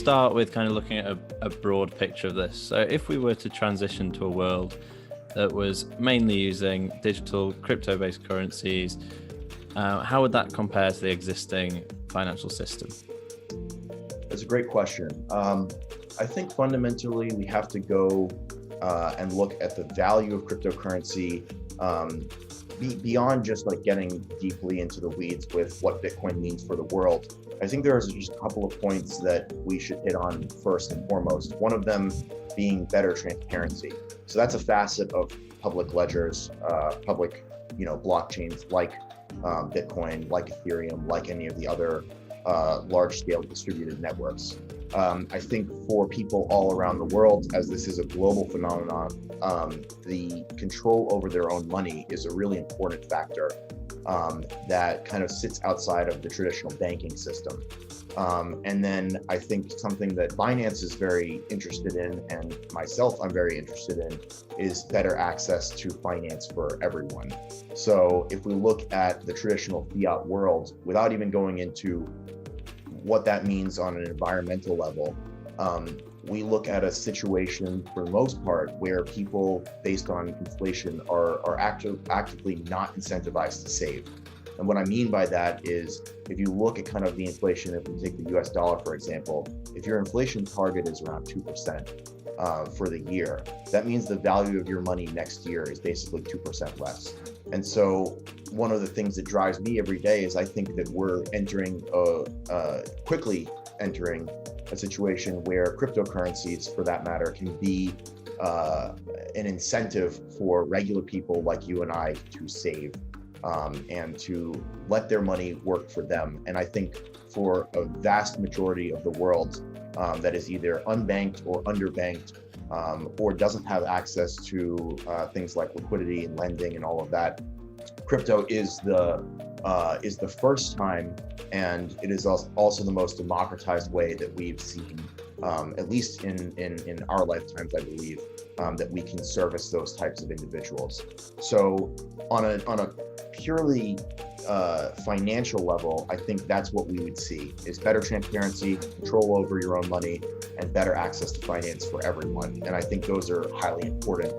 start with kind of looking at a broad picture of this. So if we were to transition to a world that was mainly using digital crypto-based currencies, how would that compare to the existing financial system? That's a great question. I think fundamentally we have to go and look at the value of cryptocurrency beyond just like getting deeply into the weeds with what Bitcoin means for the world. I think there's just a couple of points that we should hit on first and foremost. One of them being better transparency. So that's a facet of public ledgers, public, blockchains like Bitcoin, like Ethereum, like any of the other large-scale distributed networks. I think for people all around the world, as this is a global phenomenon, the control over their own money is a really important factor that kind of sits outside of the traditional banking system. And then I think something that Binance is very interested in, and myself I'm very interested in, is better access to finance for everyone. So if we look at the traditional fiat world, without even going into what that means on an environmental level, we look at a situation for the most part where people, based on inflation, are actively not incentivized to save. And what I mean by that is, if you look at kind of the inflation, if we take the US dollar, for example, if your inflation target is around 2% for the year, that means the value of your money next year is basically 2% less. And so one of the things that drives me every day is I think that we're quickly entering a situation where cryptocurrencies, for that matter, can be an incentive for regular people like you and I to save and to let their money work for them. And I think for a vast majority of the world that is either unbanked or underbanked, or doesn't have access to things like liquidity and lending and all of that, crypto is the first time, and it is also the most democratized way that we've seen, at least in our lifetimes, I believe, that we can service those types of individuals. So on a purely financial level, I think that's what we would see, is better transparency, control over your own money, and better access to finance for everyone. And I think those are highly important.